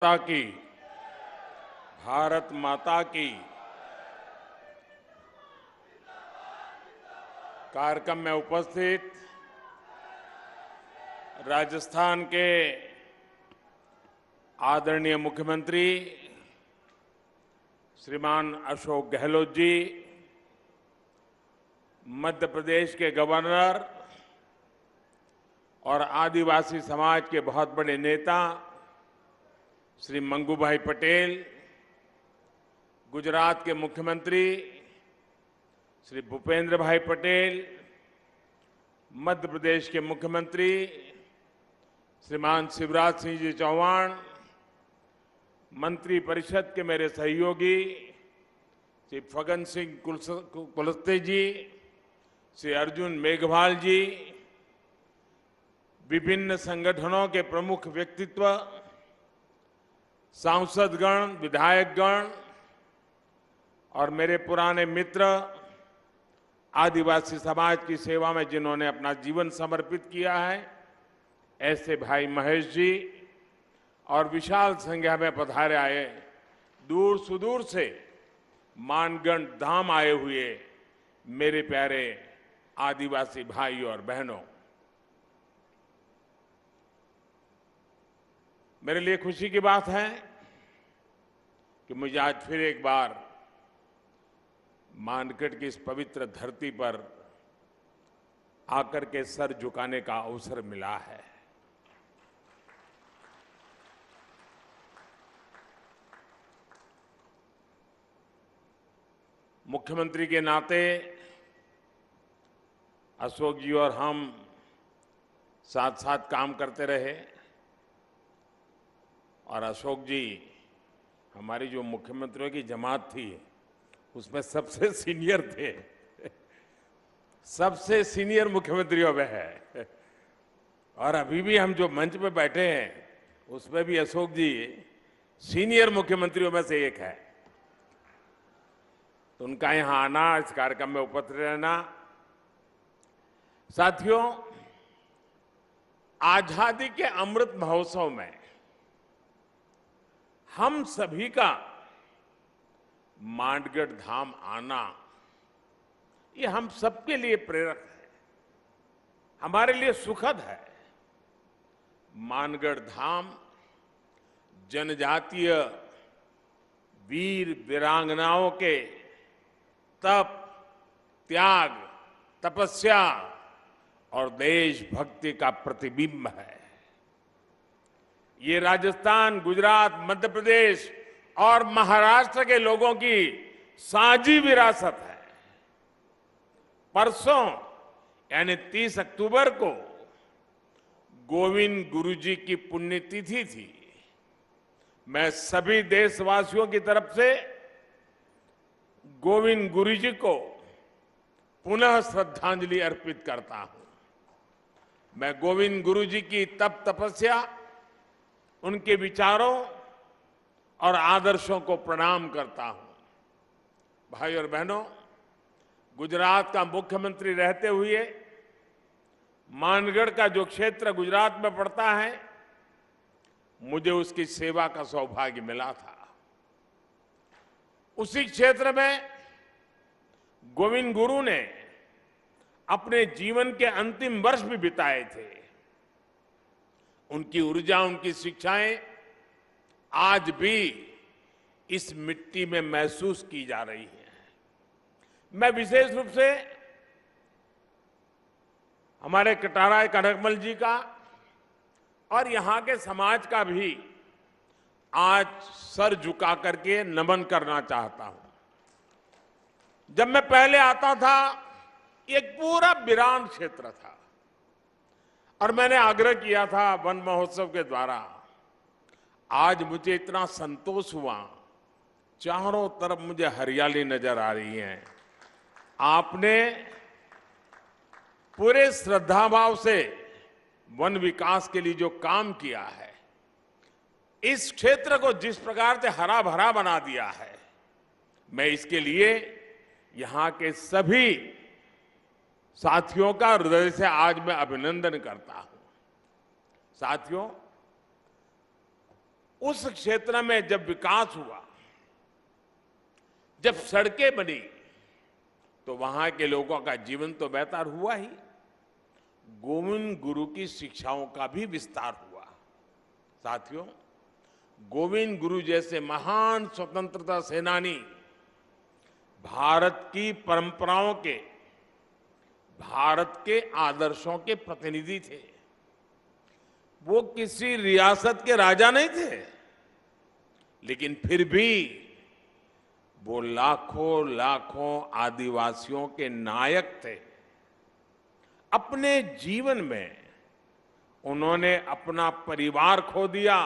माता की, भारत माता की। कार्यक्रम में उपस्थित राजस्थान के आदरणीय मुख्यमंत्री श्रीमान अशोक गहलोत जी, मध्य प्रदेश के गवर्नर और आदिवासी समाज के बहुत बड़े नेता श्री मंगूभाई पटेल, गुजरात के मुख्यमंत्री श्री भूपेंद्र भाई पटेल, मध्य प्रदेश के मुख्यमंत्री श्रीमान शिवराज सिंह जी चौहान, मंत्री परिषद के मेरे सहयोगी श्री फग्गन सिंह कुलस्ते जी, श्री अर्जुन मेघवाल जी, विभिन्न संगठनों के प्रमुख व्यक्तित्व, सांसदगण, विधायकगण और मेरे पुराने मित्र, आदिवासी समाज की सेवा में जिन्होंने अपना जीवन समर्पित किया है, ऐसे भाई महेश जी और विशाल संख्या में पधारे आए, दूर सुदूर से मानगढ़ धाम आए हुए मेरे प्यारे आदिवासी भाई और बहनों, मेरे लिए खुशी की बात है कि मुझे आज फिर एक बार मानगढ़ की इस पवित्र धरती पर आकर के सर झुकाने का अवसर मिला है। मुख्यमंत्री के नाते अशोक जी और हम साथ साथ काम करते रहे और अशोक जी हमारी जो मुख्यमंत्रियों की जमात थी उसमें सबसे सीनियर थे, सबसे सीनियर मुख्यमंत्रियों में है। और अभी भी हम जो मंच पे बैठे हैं उसमें भी अशोक जी सीनियर मुख्यमंत्रियों में से एक है। तो उनका यहां आना, इस कार्यक्रम में उपस्थित रहना, साथियों, आजादी के अमृत महोत्सव में हम सभी का मानगढ़ धाम आना, ये हम सबके लिए प्रेरक है, हमारे लिए सुखद है। मानगढ़ धाम जनजातीय वीर वीरांगनाओं के तप, त्याग, तपस्या और देशभक्ति का प्रतिबिंब है। ये राजस्थान, गुजरात, मध्य प्रदेश और महाराष्ट्र के लोगों की साझी विरासत है। परसों यानी 30 अक्टूबर को गोविंद गुरु जी की पुण्यतिथि थी। मैं सभी देशवासियों की तरफ से गोविंद गुरु जी को पुनः श्रद्धांजलि अर्पित करता हूं। मैं गोविंद गुरु जी की तप तपस्या, उनके विचारों और आदर्शों को प्रणाम करता हूं। भाई और बहनों, गुजरात का मुख्यमंत्री रहते हुए मानगढ़ का जो क्षेत्र गुजरात में पड़ता है, मुझे उसकी सेवा का सौभाग्य मिला था। उसी क्षेत्र में गोविंद गुरु ने अपने जीवन के अंतिम वर्ष भी बिताए थे। उनकी ऊर्जा, उनकी शिक्षाएं आज भी इस मिट्टी में महसूस की जा रही हैं। मैं विशेष रूप से हमारे कटाराय कनकमल जी का और यहां के समाज का भी आज सर झुका करके नमन करना चाहता हूं। जब मैं पहले आता था, एक पूरा वीरान क्षेत्र था और मैंने आग्रह किया था वन महोत्सव के द्वारा। आज मुझे इतना संतोष हुआ, चारों तरफ मुझे हरियाली नजर आ रही है। आपने पूरे श्रद्धाभाव से वन विकास के लिए जो काम किया है, इस क्षेत्र को जिस प्रकार से हरा भरा बना दिया है, मैं इसके लिए यहां के सभी साथियों का हृदय से आज मैं अभिनंदन करता हूं। साथियों, उस क्षेत्र में जब विकास हुआ, जब सड़कें बनी, तो वहां के लोगों का जीवन तो बेहतर हुआ ही, गोविंद गुरु की शिक्षाओं का भी विस्तार हुआ। साथियों, गोविंद गुरु जैसे महान स्वतंत्रता सेनानी भारत की परंपराओं के, भारत के आदर्शों के प्रतिनिधि थे। वो किसी रियासत के राजा नहीं थे, लेकिन फिर भी वो लाखों लाखों आदिवासियों के नायक थे। अपने जीवन में उन्होंने अपना परिवार खो दिया,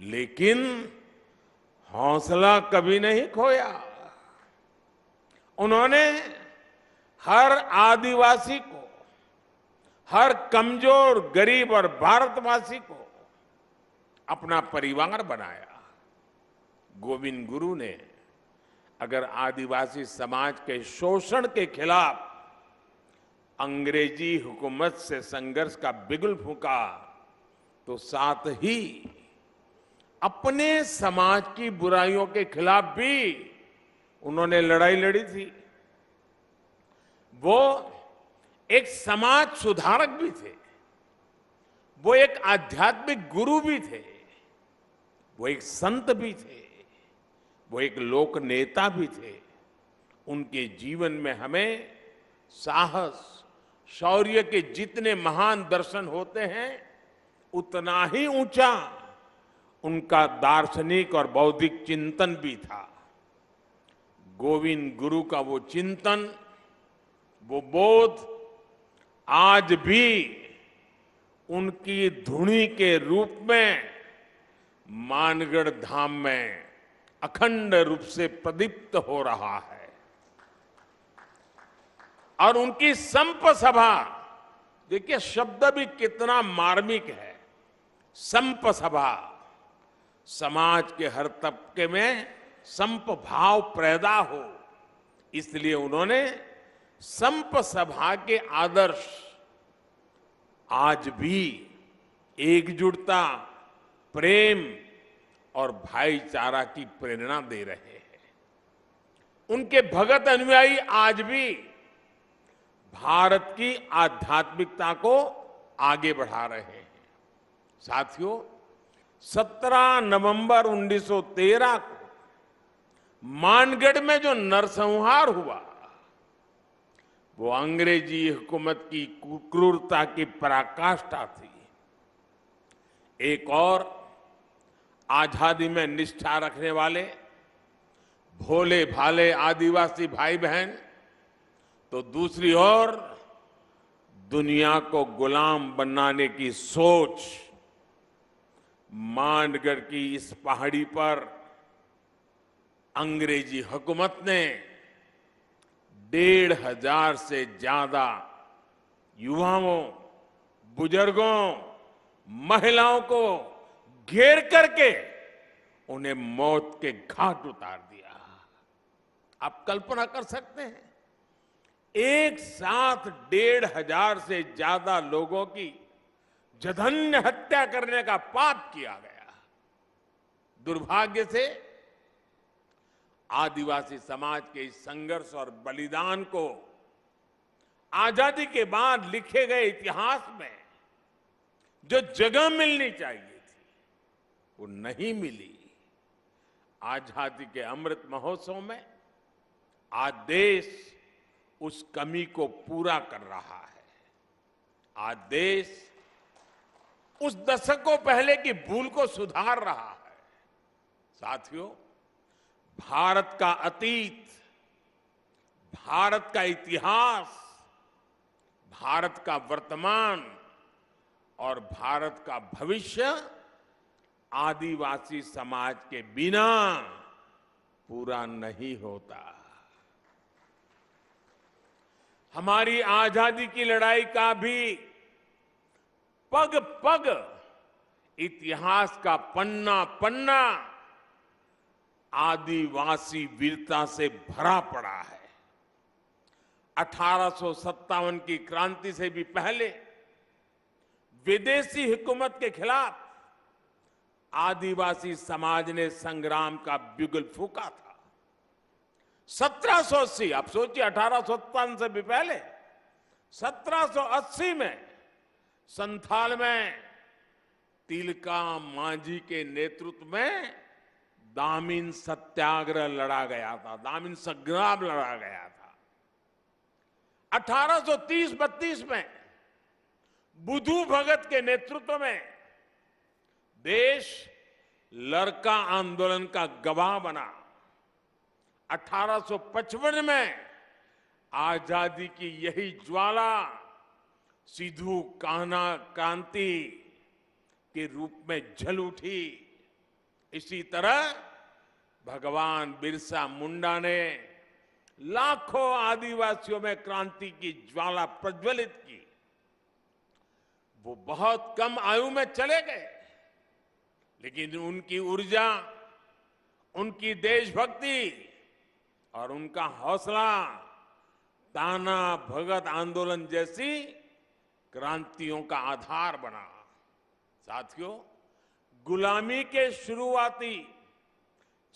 लेकिन हौसला कभी नहीं खोया। उन्होंने हर आदिवासी को, हर कमजोर, गरीब और भारतवासी को अपना परिवार बनाया। गोविंद गुरु ने अगर आदिवासी समाज के शोषण के खिलाफ अंग्रेजी हुकूमत से संघर्ष का बिगुल फूंका, तो साथ ही अपने समाज की बुराइयों के खिलाफ भी उन्होंने लड़ाई लड़ी थी। वो एक समाज सुधारक भी थे, वो एक आध्यात्मिक गुरु भी थे, वो एक संत भी थे, वो एक लोक नेता भी थे। उनके जीवन में हमें साहस, शौर्य के जितने महान दर्शन होते हैं, उतना ही ऊंचा उनका दार्शनिक और बौद्धिक चिंतन भी था। गोविंद गुरु का वो चिंतन, वो बोध आज भी उनकी धुनी के रूप में मानगढ़ धाम में अखंड रूप से प्रदीप्त हो रहा है। और उनकी संप सभा, देखिए शब्द भी कितना मार्मिक है। संप सभा, समाज के हर तबके में संप भाव पैदा हो, इसलिए उन्होंने संप सभा के आदर्श आज भी एकजुटता, प्रेम और भाईचारा की प्रेरणा दे रहे हैं। उनके भगत अनुयायी आज भी भारत की आध्यात्मिकता को आगे बढ़ा रहे हैं। साथियों, 17 नवंबर 1913 को मानगढ़ में जो नरसंहार हुआ, वो अंग्रेजी हुकूमत की क्रूरता की पराकाष्ठा थी। एक और आजादी में निष्ठा रखने वाले भोले भाले आदिवासी भाई बहन, तो दूसरी ओर दुनिया को गुलाम बनाने की सोच। मानगढ़ की इस पहाड़ी पर अंग्रेजी हुकूमत ने 1,500 से ज्यादा युवाओं, बुजुर्गों, महिलाओं को घेर करके उन्हें मौत के घाट उतार दिया। आप कल्पना कर सकते हैं, एक साथ 1,500 से ज्यादा लोगों की जघन्य हत्या करने का पाप किया गया। दुर्भाग्य से आदिवासी समाज के इस संघर्ष और बलिदान को आजादी के बाद लिखे गए इतिहास में जो जगह मिलनी चाहिए थी, वो नहीं मिली। आजादी के अमृत महोत्सव में आज देश उस कमी को पूरा कर रहा है। आज देश उस दशकों पहले की भूल को सुधार रहा है। साथियों, भारत का अतीत, भारत का इतिहास, भारत का वर्तमान और भारत का भविष्य आदिवासी समाज के बिना पूरा नहीं होता। हमारी आजादी की लड़ाई का भी पग पग इतिहास का पन्ना पन्ना आदिवासी वीरता से भरा पड़ा है। 1857 की क्रांति से भी पहले विदेशी हुकूमत के खिलाफ आदिवासी समाज ने संग्राम का बिगुल फूंका था। 1780, आप सोचिए 1857 से भी पहले 1780 में संथाल में तिलका मांझी के नेतृत्व में दामिन सत्याग्रह लड़ा गया था, दामिन संग्राम लड़ा गया था। 1830-32 में बुधू भगत के नेतृत्व में देश लरका आंदोलन का गवाह बना। 1855 में आजादी की यही ज्वाला सिद्धू कान्हा क्रांति के रूप में जल उठी। इसी तरह भगवान बिरसा मुंडा ने लाखों आदिवासियों में क्रांति की ज्वाला प्रज्वलित की। वो बहुत कम आयु में चले गए, लेकिन उनकी ऊर्जा, उनकी देशभक्ति और उनका हौसला ताना भगत आंदोलन जैसी क्रांतियों का आधार बना। साथियों, गुलामी के शुरुआती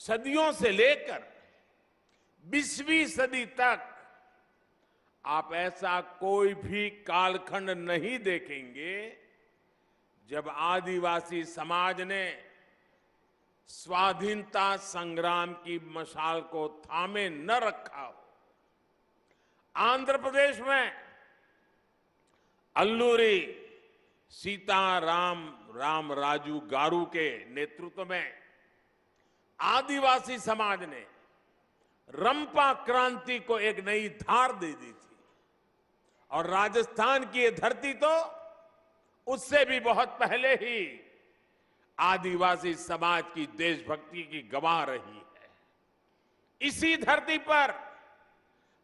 सदियों से लेकर 20वीं सदी तक आप ऐसा कोई भी कालखंड नहीं देखेंगे जब आदिवासी समाज ने स्वाधीनता संग्राम की मशाल को थामे न रखा हो। आंध्र प्रदेश में अल्लूरी सीताराम राजू गारू के नेतृत्व में आदिवासी समाज ने रंपा क्रांति को एक नई धार दे दी थी। और राजस्थान की ये धरती तो उससे भी बहुत पहले ही आदिवासी समाज की देशभक्ति की गवाह रही है। इसी धरती पर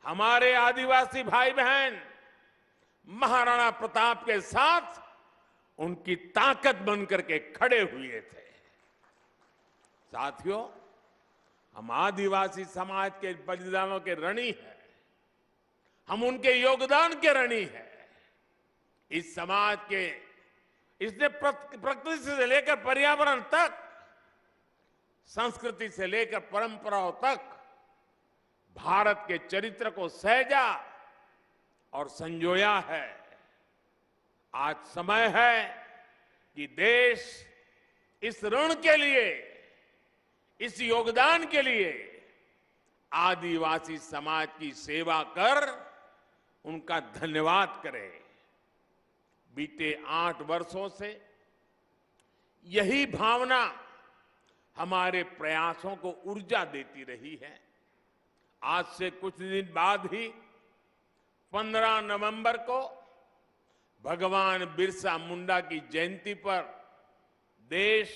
हमारे आदिवासी भाई बहन महाराणा प्रताप के साथ उनकी ताकत बनकर के खड़े हुए थे। साथियों, हम आदिवासी समाज के बलिदानों के ऋणी हैं, हम उनके योगदान के ऋणी हैं। इस समाज के, इसने प्रकृति से लेकर पर्यावरण तक, संस्कृति से लेकर परंपराओं तक भारत के चरित्र को सहेजा और संजोया है। आज समय है कि देश इस ऋण के लिए, इस योगदान के लिए आदिवासी समाज की सेवा कर उनका धन्यवाद करे। बीते 8 वर्षों से यही भावना हमारे प्रयासों को ऊर्जा देती रही है। आज से कुछ दिन बाद ही 15 नवंबर को भगवान बिरसा मुंडा की जयंती पर देश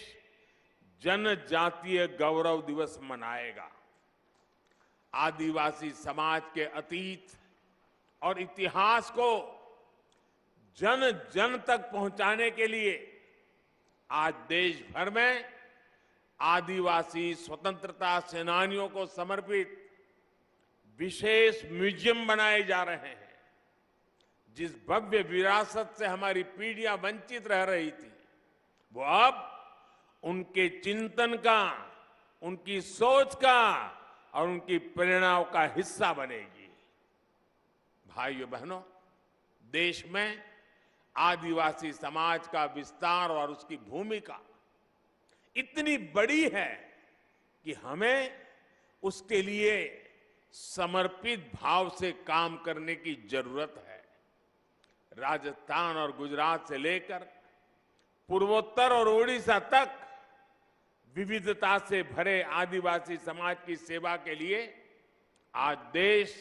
जनजातीय गौरव दिवस मनाएगा। आदिवासी समाज के अतीत और इतिहास को जन जन तक पहुंचाने के लिए आज देश भर में आदिवासी स्वतंत्रता सेनानियों को समर्पित विशेष म्यूजियम बनाए जा रहे हैं। जिस भव्य विरासत से हमारी पीढ़ियां वंचित रह रही थी, वो अब उनके चिंतन का, उनकी सोच का और उनकी प्रेरणाओं का हिस्सा बनेगी। भाइयों बहनों, देश में आदिवासी समाज का विस्तार और उसकी भूमिका इतनी बड़ी है कि हमें उसके लिए समर्पित भाव से काम करने की जरूरत है। राजस्थान और गुजरात से लेकर पूर्वोत्तर और ओडिशा तक विविधता से भरे आदिवासी समाज की सेवा के लिए आज देश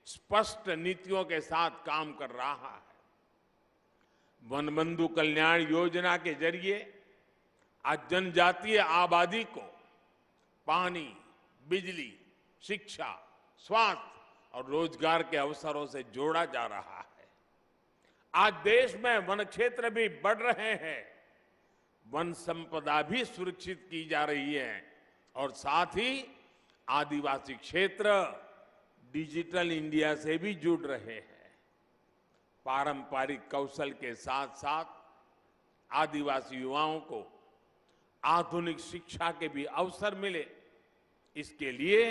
स्पष्ट नीतियों के साथ काम कर रहा है। वनबंधु कल्याण योजना के जरिए आज जनजातीय आबादी को पानी, बिजली, शिक्षा, स्वास्थ्य और रोजगार के अवसरों से जोड़ा जा रहा है। आज देश में वन क्षेत्र भी बढ़ रहे हैं, वन संपदा भी सुरक्षित की जा रही है और साथ ही आदिवासी क्षेत्र डिजिटल इंडिया से भी जुड़ रहे हैं। पारंपरिक कौशल के साथ साथ आदिवासी युवाओं को आधुनिक शिक्षा के भी अवसर मिले। इसके लिए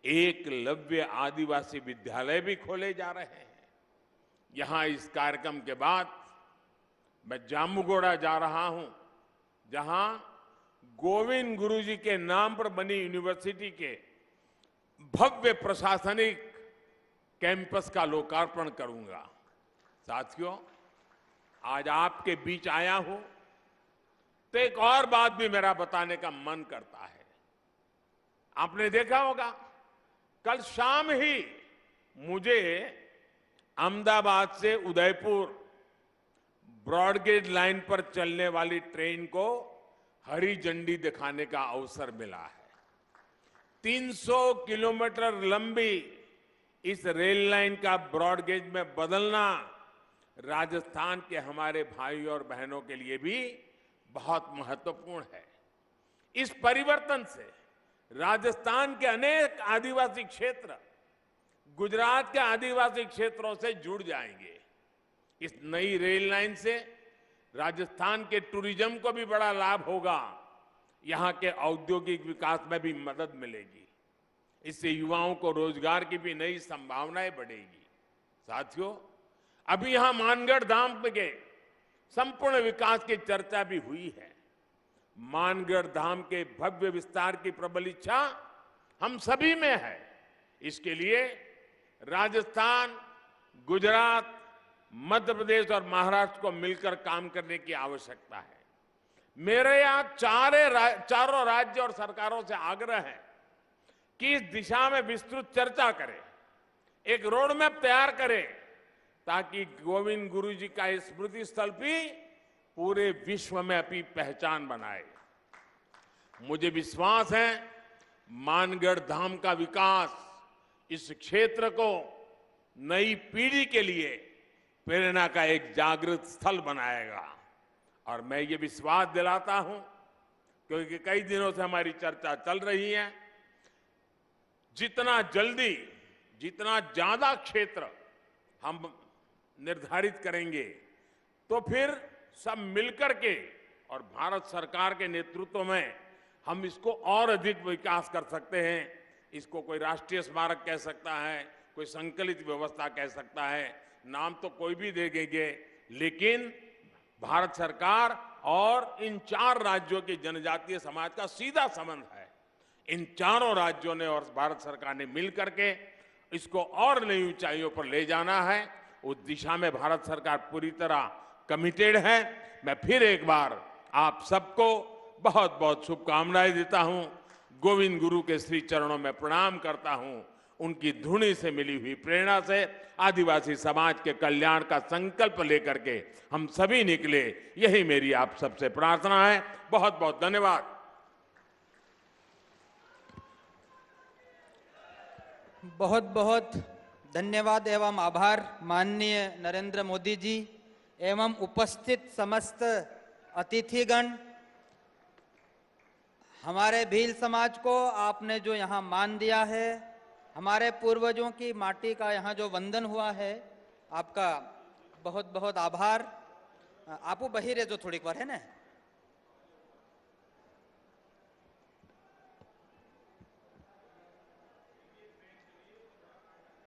एकलव्य आदिवासी विद्यालय भी खोले जा रहे हैं। यहां इस कार्यक्रम के बाद मैं जामुगोड़ा जा रहा हूं, जहां गोविंद गुरुजी के नाम पर बनी यूनिवर्सिटी के भव्य प्रशासनिक कैंपस का लोकार्पण करूंगा। साथियों, आज आपके बीच आया हूं तो एक और बात भी मेरा बताने का मन करता है। आपने देखा होगा, कल शाम ही मुझे अहमदाबाद से उदयपुर ब्रॉडगेज लाइन पर चलने वाली ट्रेन को हरी झंडी दिखाने का अवसर मिला है। 300 किलोमीटर लंबी इस रेल लाइन का ब्रॉडगेज में बदलना राजस्थान के हमारे भाई और बहनों के लिए भी बहुत महत्वपूर्ण है। इस परिवर्तन से राजस्थान के अनेक आदिवासी क्षेत्र गुजरात के आदिवासी क्षेत्रों से जुड़ जाएंगे। इस नई रेल लाइन से राजस्थान के टूरिज्म को भी बड़ा लाभ होगा। यहां के औद्योगिक विकास में भी मदद मिलेगी। इससे युवाओं को रोजगार की भी नई संभावनाएं बढ़ेगी। साथियों, अभी यहां मानगढ़ धाम के संपूर्ण विकास की चर्चा भी हुई है। मानगढ़ धाम के भव्य विस्तार की प्रबल इच्छा हम सभी में है। इसके लिए राजस्थान, गुजरात, मध्य प्रदेश और महाराष्ट्र को मिलकर काम करने की आवश्यकता है। मेरे यहां चारों राज्य और सरकारों से आग्रह है कि इस दिशा में विस्तृत चर्चा करें, एक रोड मैप तैयार करें, ताकि गोविंद गुरु जी का स्मृति स्थल भी पूरे विश्व में अपनी पहचान बनाए। मुझे विश्वास है मानगढ़ धाम का विकास इस क्षेत्र को नई पीढ़ी के लिए प्रेरणा का एक जागृत स्थल बनाएगा। और मैं ये विश्वास दिलाता हूं, क्योंकि कई दिनों से हमारी चर्चा चल रही है, जितना जल्दी, जितना ज्यादा क्षेत्र हम निर्धारित करेंगे, तो फिर सब मिलकर के और भारत सरकार के नेतृत्व में हम इसको और अधिक विकास कर सकते हैं। इसको कोई राष्ट्रीय स्मारक कह सकता है, कोई संकलित व्यवस्था कह सकता है, नाम तो कोई भी दे देंगे, लेकिन भारत सरकार और इन 4 राज्यों के जनजातीय समाज का सीधा संबंध है। इन चारों राज्यों ने और भारत सरकार ने मिलकर के इसको और नई ऊंचाइयों पर ले जाना है। उस दिशा में भारत सरकार पूरी तरह कमिटेड है। मैं फिर एक बार आप सबको बहुत बहुत शुभकामनाएं देता हूं। गोविंद गुरु के श्री चरणों में प्रणाम करता हूं। उनकी धुनी से मिली हुई प्रेरणा से आदिवासी समाज के कल्याण का संकल्प लेकर के हम सभी निकले, यही मेरी आप सबसे प्रार्थना है। बहुत बहुत धन्यवाद। बहुत बहुत धन्यवाद एवं आभार माननीय नरेंद्र मोदी जी एवं उपस्थित समस्त अतिथिगण। हमारे भील समाज को आपने जो यहाँ मान दिया है, हमारे पूर्वजों की माटी का यहाँ जो वंदन हुआ है, आपका बहुत बहुत आभार। आपू बही रहे जो थोड़ी बार है ना।